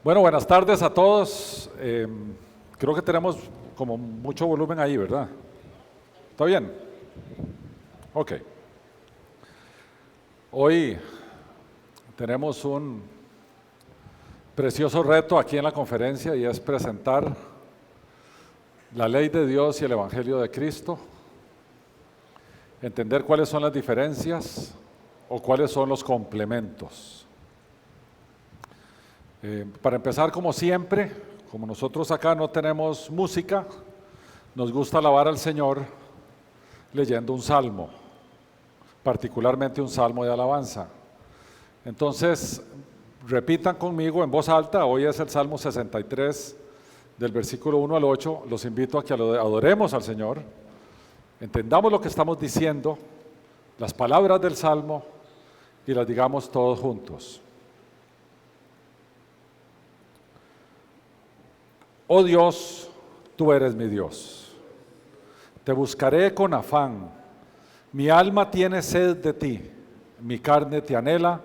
Bueno, buenas tardes a todos. Creo que tenemos como mucho volumen ahí, ¿verdad? ¿Está bien? Ok. Hoy tenemos un precioso reto aquí en la conferencia y es presentar la ley de Dios y el Evangelio de Cristo, entender cuáles son las diferencias o cuáles son los complementos. Para empezar, como siempre, como nosotros acá no tenemos música, nos gusta alabar al Señor leyendo un salmo, particularmente un salmo de alabanza. Entonces, repitan conmigo en voz alta, hoy es el Salmo 63, del versículo 1 al 8, los invito a que adoremos al Señor, entendamos lo que estamos diciendo, las palabras del Salmo, y las digamos todos juntos. Oh Dios, tú eres mi Dios. Te buscaré con afán. Mi alma tiene sed de ti. Mi carne te anhela,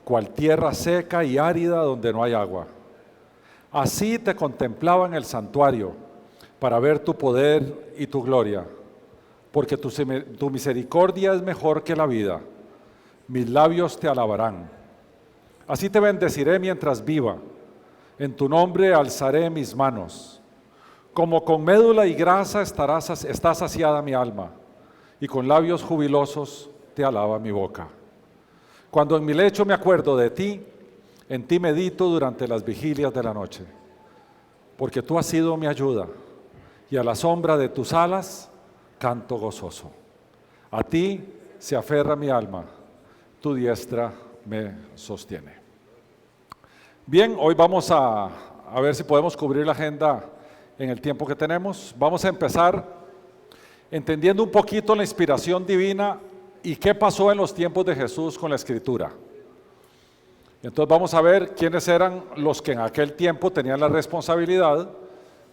cual tierra seca y árida donde no hay agua. Así te contemplaba en el santuario, para ver tu poder y tu gloria. Porque tu misericordia es mejor que la vida. Mis labios te alabarán. Así te bendeciré mientras viva. En tu nombre alzaré mis manos. Como con médula y grasa está saciada mi alma, y con labios jubilosos te alaba mi boca. Cuando en mi lecho me acuerdo de ti, en ti medito durante las vigilias de la noche, porque tú has sido mi ayuda, y a la sombra de tus alas canto gozoso. A ti se aferra mi alma, tu diestra me sostiene. Bien, hoy vamos a ver si podemos cubrir la agenda en el tiempo que tenemos. Vamos a empezar entendiendo un poquito la inspiración divina y qué pasó en los tiempos de Jesús con la Escritura. Entonces vamos a ver quiénes eran los que en aquel tiempo tenían la responsabilidad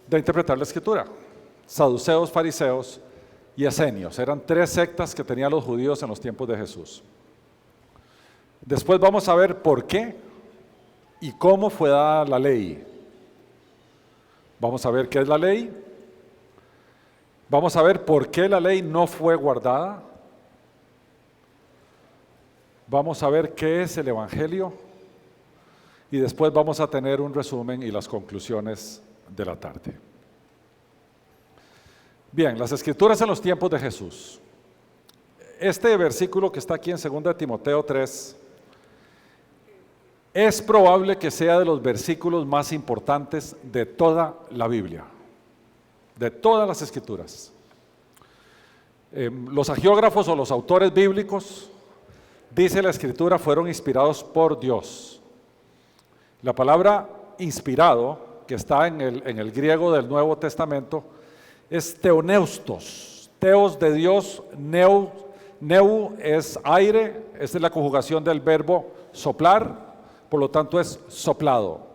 de interpretar la Escritura. Saduceos, fariseos y esenios. Eran tres sectas que tenían los judíos en los tiempos de Jesús. Después vamos a ver por qué y cómo fue dada la ley. Vamos a ver qué es la ley. Vamos a ver por qué la ley no fue guardada. Vamos a ver qué es el Evangelio. Y después vamos a tener un resumen y las conclusiones de la tarde. Bien, las Escrituras en los tiempos de Jesús. Este versículo que está aquí en 2 Timoteo 3, es probable que sea de los versículos más importantes de toda la Biblia, de todas las Escrituras. Los agiógrafos o los autores bíblicos, dice la Escritura, fueron inspirados por Dios. La palabra inspirado, que está en el griego del Nuevo Testamento, es theoneustos, teos de Dios, neu es aire, esta es la conjugación del verbo soplar, por lo tanto es soplado.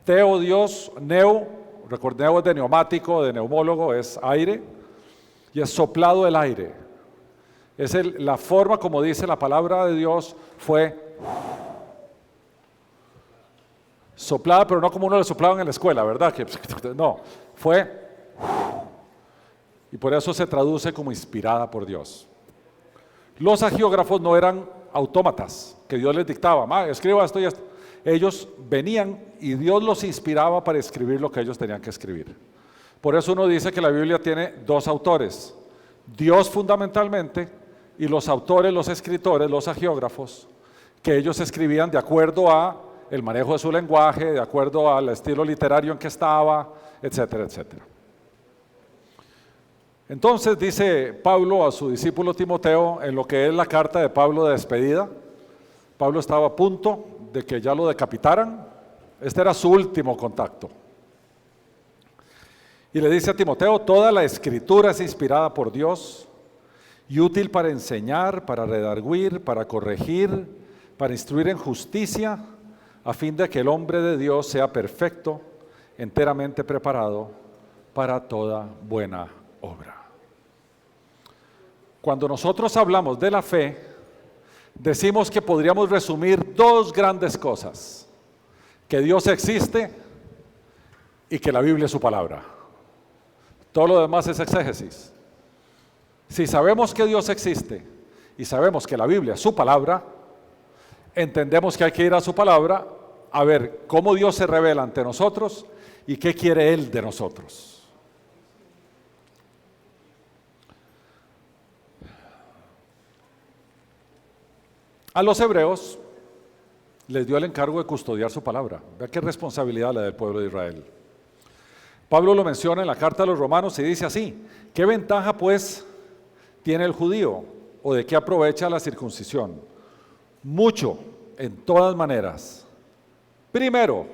Teo, Dios, neu, recordemos de neumático, de neumólogo, es aire, y es soplado el aire. Es la forma como dice la palabra de Dios, fue soplada, pero no como uno le soplaba en la escuela, ¿verdad? No, fue, y por eso se traduce como inspirada por Dios. Los agiógrafos no eran autómatas, que Dios les dictaba, escriba esto y esto. Ellos venían y Dios los inspiraba para escribir lo que ellos tenían que escribir. Por eso uno dice que la Biblia tiene dos autores, Dios fundamentalmente, y los autores, los escritores, los agiógrafos, que ellos escribían de acuerdo a el manejo de su lenguaje, de acuerdo al estilo literario en que estaba, etcétera, etcétera. Entonces dice Pablo a su discípulo Timoteo, en lo que es la carta de Pablo de despedida, Pablo estaba a punto de que ya lo decapitaran, este era su último contacto. Y le dice a Timoteo, toda la Escritura es inspirada por Dios y útil para enseñar, para redarguir, para corregir, para instruir en justicia, a fin de que el hombre de Dios sea perfecto, enteramente preparado para toda buena obra. Cuando nosotros hablamos de la fe, decimos que podríamos resumir dos grandes cosas: que Dios existe y que la Biblia es su palabra. Todo lo demás es exégesis. Si sabemos que Dios existe y sabemos que la Biblia es su palabra, entendemos que hay que ir a su palabra a ver cómo Dios se revela ante nosotros y qué quiere Él de nosotros. A los hebreos les dio el encargo de custodiar su palabra. Vea qué responsabilidad la del pueblo de Israel. Pablo lo menciona en la carta a los romanos y dice así: ¿qué ventaja pues tiene el judío o de qué aprovecha la circuncisión? Mucho, en todas maneras. Primero,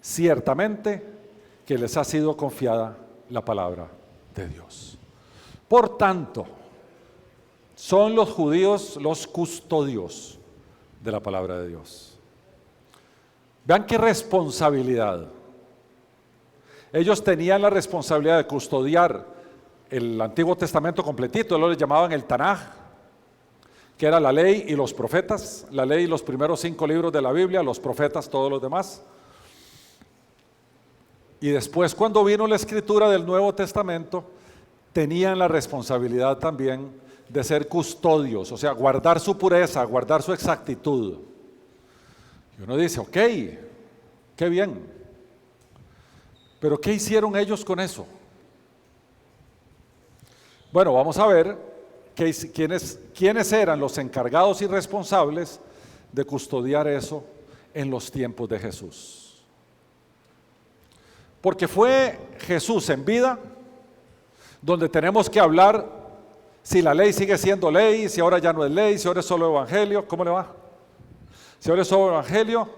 ciertamente que les ha sido confiada la palabra de Dios. Por tanto, son los judíos los custodios de la palabra de Dios. Vean qué responsabilidad. Ellos tenían la responsabilidad de custodiar el Antiguo Testamento completito. Ellos le llamaban el Tanaj, que era la ley y los profetas. La ley y los primeros 5 libros de la Biblia, los profetas, todos los demás. Y después, cuando vino la escritura del Nuevo Testamento, tenían la responsabilidad también de ser custodios, o sea, guardar su pureza, guardar su exactitud. Y uno dice, ok, qué bien, pero ¿qué hicieron ellos con eso? Bueno, vamos a ver quiénes eran los encargados y responsables de custodiar eso en los tiempos de Jesús. Porque fue Jesús en vida donde tenemos que hablar si la ley sigue siendo ley, si ahora ya no es ley, si ahora es solo evangelio. ¿Cómo le va? Si ahora es solo evangelio.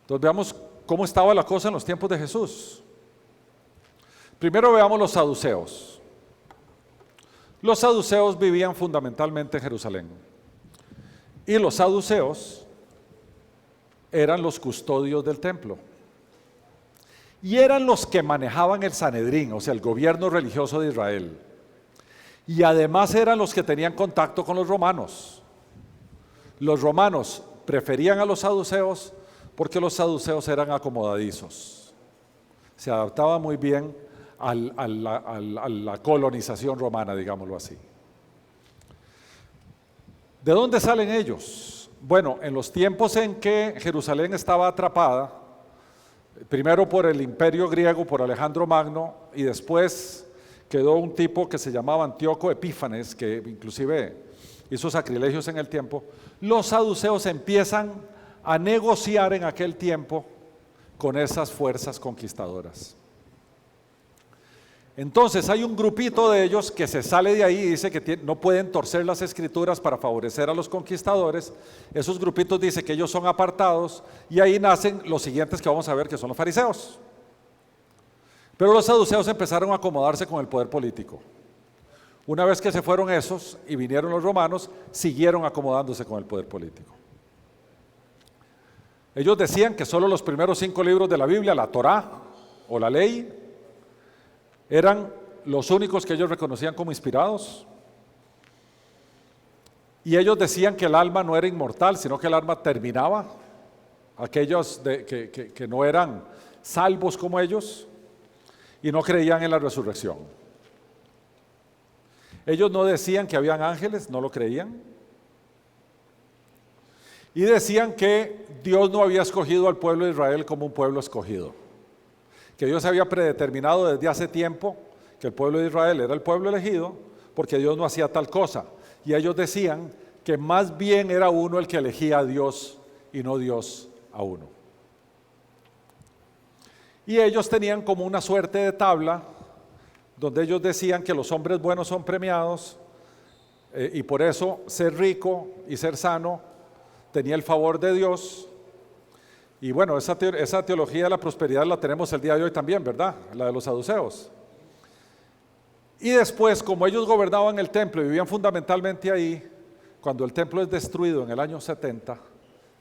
Entonces veamos cómo estaba la cosa en los tiempos de Jesús. Primero veamos los saduceos. Los saduceos vivían fundamentalmente en Jerusalén. Y los saduceos eran los custodios del templo. Y eran los que manejaban el Sanedrín, o sea, el gobierno religioso de Israel. Y además eran los que tenían contacto con los romanos. Los romanos preferían a los saduceos porque los saduceos eran acomodadizos. Se adaptaban muy bien a la colonización romana, digámoslo así. ¿De dónde salen ellos? Bueno, en los tiempos en que Jerusalén estaba atrapada, primero por el imperio griego, por Alejandro Magno, y después quedó un tipo que se llamaba Antíoco Epífanes, que inclusive hizo sacrilegios en el tiempo. Los saduceos empiezan a negociar en aquel tiempo con esas fuerzas conquistadoras. Entonces hay un grupito de ellos que se sale de ahí y dice que no pueden torcer las escrituras para favorecer a los conquistadores. Esos grupitos dicen que ellos son apartados y ahí nacen los siguientes que vamos a ver, que son los fariseos. Pero los saduceos empezaron a acomodarse con el poder político. Una vez que se fueron esos y vinieron los romanos, siguieron acomodándose con el poder político. Ellos decían que solo los primeros 5 libros de la Biblia, la Torá o la ley, eran los únicos que ellos reconocían como inspirados. Y ellos decían que el alma no era inmortal, sino que el alma terminaba. Aquellos que no eran salvos como ellos y no creían en la resurrección. Ellos no decían que habían ángeles, no lo creían. Y decían que Dios no había escogido al pueblo de Israel como un pueblo escogido. Que Dios había predeterminado desde hace tiempo que el pueblo de Israel era el pueblo elegido, porque Dios no hacía tal cosa. Y ellos decían que más bien era uno el que elegía a Dios y no Dios a uno. Y ellos tenían como una suerte de tabla donde ellos decían que los hombres buenos son premiados y por eso ser rico y ser sano tenía el favor de Dios. Y bueno, esa teología de la prosperidad la tenemos el día de hoy también, ¿verdad? La de los saduceos. Y después, como ellos gobernaban el templo y vivían fundamentalmente ahí, cuando el templo es destruido en el año 70,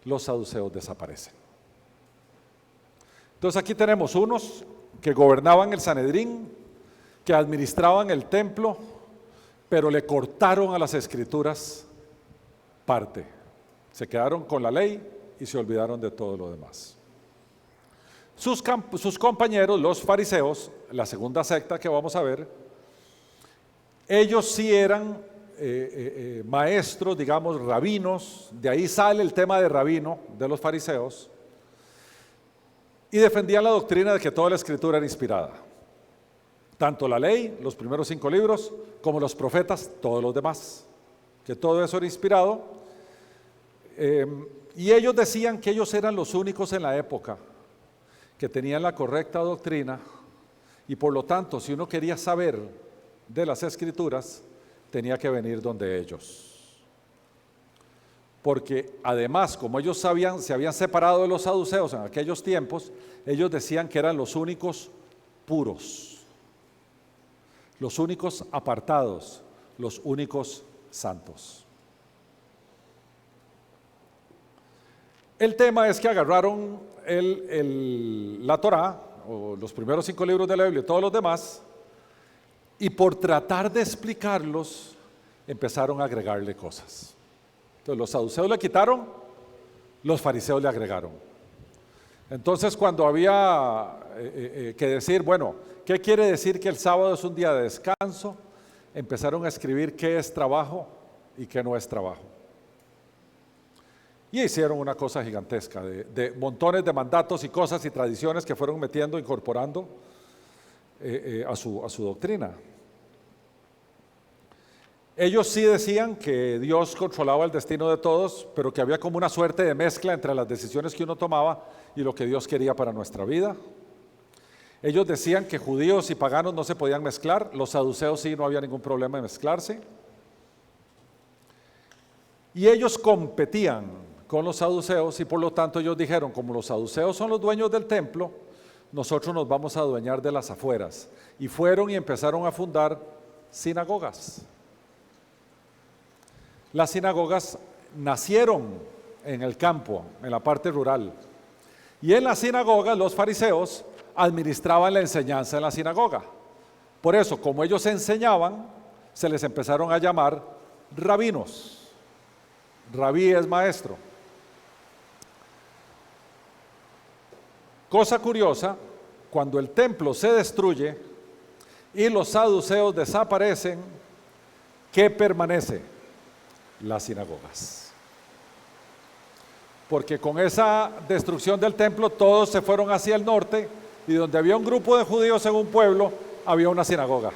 los saduceos desaparecen. Entonces aquí tenemos unos que gobernaban el Sanedrín, que administraban el templo, pero le cortaron a las escrituras parte. Se quedaron con la ley y se olvidaron de todo lo demás. Sus compañeros, los fariseos, la segunda secta que vamos a ver, ellos sí eran maestros, digamos, rabinos, de ahí sale el tema de rabino de los fariseos, y defendían la doctrina de que toda la escritura era inspirada. Tanto la ley, los primeros 5 libros, como los profetas, todos los demás, que todo eso era inspirado. Y ellos decían que ellos eran los únicos en la época que tenían la correcta doctrina, y por lo tanto, si uno quería saber de las escrituras, tenía que venir donde ellos. Porque además, como ellos se habían separado de los saduceos en aquellos tiempos, ellos decían que eran los únicos puros, los únicos apartados, los únicos santos. El tema es que agarraron la Torá, o los primeros 5 libros de la Biblia y todos los demás, y por tratar de explicarlos, empezaron a agregarle cosas. Entonces los saduceos le quitaron, los fariseos le agregaron. Entonces cuando había que decir, bueno, ¿qué quiere decir que el sábado es un día de descanso? Empezaron a escribir qué es trabajo y qué no es trabajo. Y hicieron una cosa gigantesca de montones de mandatos y cosas y tradiciones que fueron metiendo, incorporando a su doctrina. Ellos sí decían que Dios controlaba el destino de todos, pero que había como una suerte de mezcla entre las decisiones que uno tomaba y lo que Dios quería para nuestra vida. Ellos decían que judíos y paganos no se podían mezclar, los saduceos sí, no había ningún problema en mezclarse. Y ellos competían con los saduceos, y por lo tanto ellos dijeron, como los saduceos son los dueños del templo, nosotros nos vamos a adueñar de las afueras. Y fueron y empezaron a fundar sinagogas. Las sinagogas nacieron en el campo, en la parte rural. Y en las sinagogas los fariseos administraban la enseñanza en la sinagoga. Por eso, como ellos enseñaban, se les empezaron a llamar rabinos. Rabí es maestro. Cosa curiosa, cuando el templo se destruye y los saduceos desaparecen, ¿qué permanece? Las sinagogas. Porque con esa destrucción del templo todos se fueron hacia el norte, y donde había un grupo de judíos en un pueblo, había una sinagoga.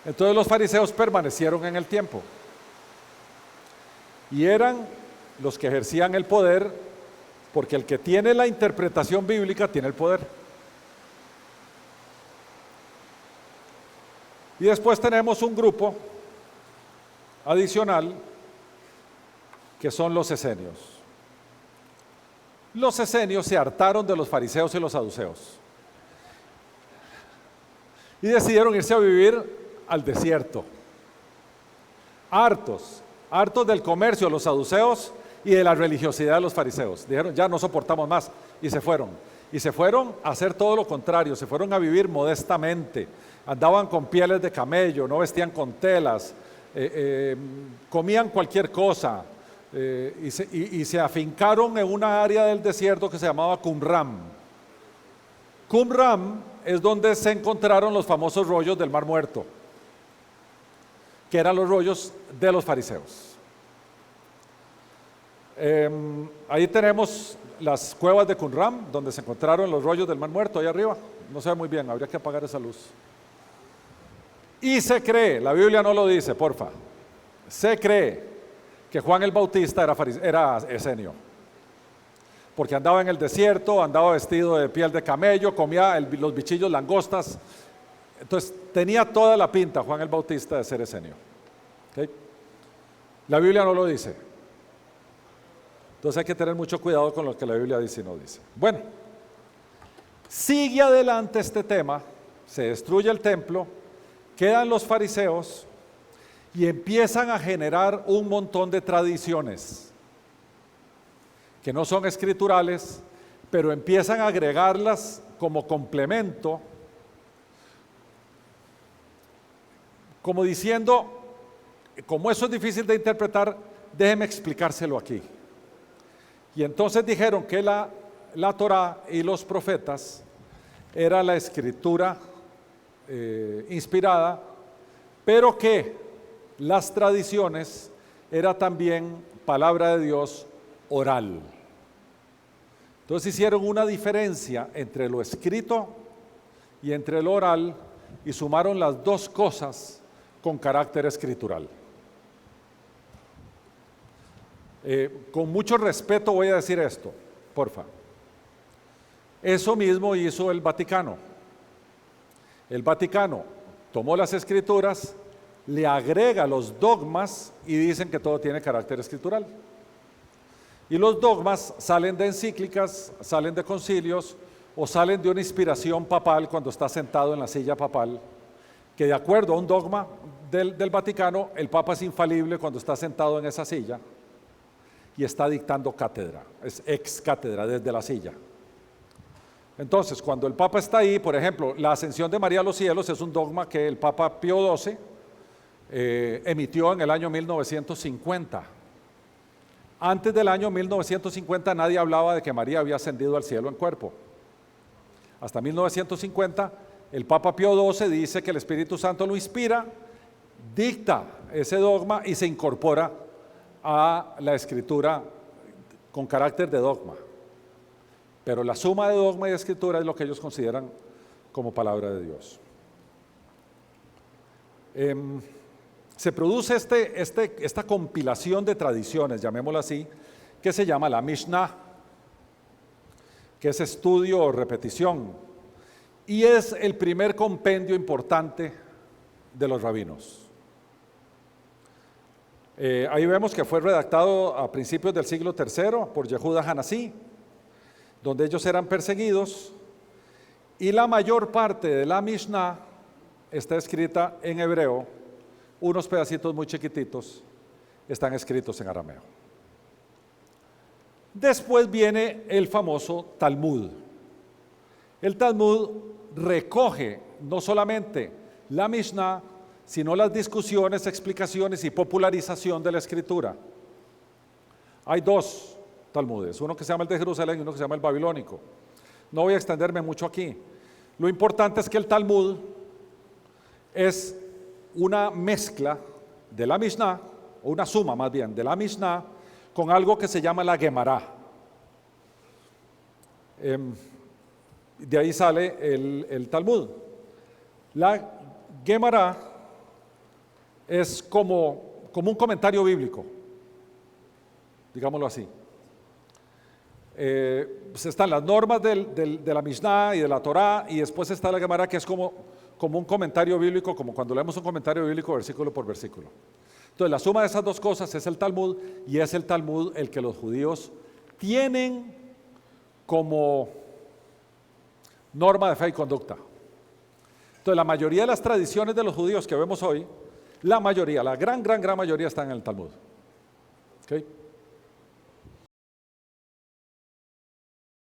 Entonces los fariseos permanecieron en el tiempo. Y eran los que ejercían el poder, porque el que tiene la interpretación bíblica tiene el poder. Y después tenemos un grupo adicional que son los esenios. Los esenios se hartaron de los fariseos y los saduceos y decidieron irse a vivir al desierto. Hartos del comercio de los saduceos y de la religiosidad de los fariseos. Dijeron, ya no soportamos más, y se fueron. Y se fueron a hacer todo lo contrario, se fueron a vivir modestamente. Andaban con pieles de camello, no vestían con telas, comían cualquier cosa, y se afincaron en una área del desierto que se llamaba Qumran. Qumran es donde se encontraron los famosos rollos del Mar Muerto, que eran los rollos de los fariseos. Ahí tenemos las cuevas de Qumran, donde se encontraron los rollos del Mar Muerto, ahí arriba. No se ve muy bien, habría que apagar esa luz. Y se cree, la Biblia no lo dice, porfa, se cree que Juan el Bautista era esenio, porque andaba en el desierto, andaba vestido de piel de camello, comía los bichillos langostas. Entonces tenía toda la pinta Juan el Bautista de ser esenio. ¿Okay? La Biblia no lo dice. Entonces hay que tener mucho cuidado con lo que la Biblia dice y no dice. Bueno, sigue adelante este tema, se destruye el templo, quedan los fariseos y empiezan a generar un montón de tradiciones que no son escriturales, pero empiezan a agregarlas como complemento, como diciendo, como eso es difícil de interpretar, déjeme explicárselo aquí. Y entonces dijeron que la la Torá y los profetas era la escritura inspirada, pero que las tradiciones era también palabra de Dios oral. Entonces hicieron una diferencia entre lo escrito y entre lo oral y sumaron las dos cosas con carácter escritural. Con mucho respeto voy a decir esto, porfa. Eso mismo hizo el Vaticano. El Vaticano tomó las escrituras, le agrega los dogmas y dicen que todo tiene carácter escritural. Y los dogmas salen de encíclicas, salen de concilios o salen de una inspiración papal cuando está sentado en la silla papal, que de acuerdo a un dogma del Vaticano, el Papa es infalible cuando está sentado en esa silla y está dictando cátedra, es ex cátedra desde la silla. Entonces, cuando el Papa está ahí, por ejemplo, la ascensión de María a los cielos es un dogma que el Papa Pío XII emitió en el año 1950. Antes del año 1950 nadie hablaba de que María había ascendido al cielo en cuerpo. Hasta 1950 el Papa Pío XII dice que el Espíritu Santo lo inspira, dicta ese dogma y se incorpora a la escritura con carácter de dogma. Pero la suma de dogma y escritura es lo que ellos consideran como palabra de Dios. Se produce esta compilación de tradiciones, llamémoslo así, que se llama la Mishnah, que es estudio o repetición, y es el primer compendio importante de los rabinos. Ahí vemos que fue redactado a principios del siglo III por Yehuda Hanasí, donde ellos eran perseguidos, y la mayor parte de la Mishnah está escrita en hebreo. Unos pedacitos muy chiquititos están escritos en arameo. Después viene el famoso Talmud. El Talmud recoge no solamente la Mishnah, sino las discusiones, explicaciones y popularización de la escritura. Hay dos Talmudes, uno que se llama el de Jerusalén y uno que se llama el babilónico. No voy a extenderme mucho aquí. Lo importante es que el Talmud es una mezcla de la Mishnah, o una suma más bien, de la Mishnah con algo que se llama la Gemara. De ahí sale el Talmud. La Gemara es como un comentario bíblico, digámoslo así. Pues están las normas de la Mishnah y de la Torá, y después está la Gemara, que es como un comentario bíblico, como cuando leemos un comentario bíblico versículo por versículo. Entonces la suma de esas dos cosas es el Talmud, y es el Talmud el que los judíos tienen como norma de fe y conducta. Entonces la mayoría de las tradiciones de los judíos que vemos hoy, la mayoría, la gran mayoría están en el Talmud. ¿Okay?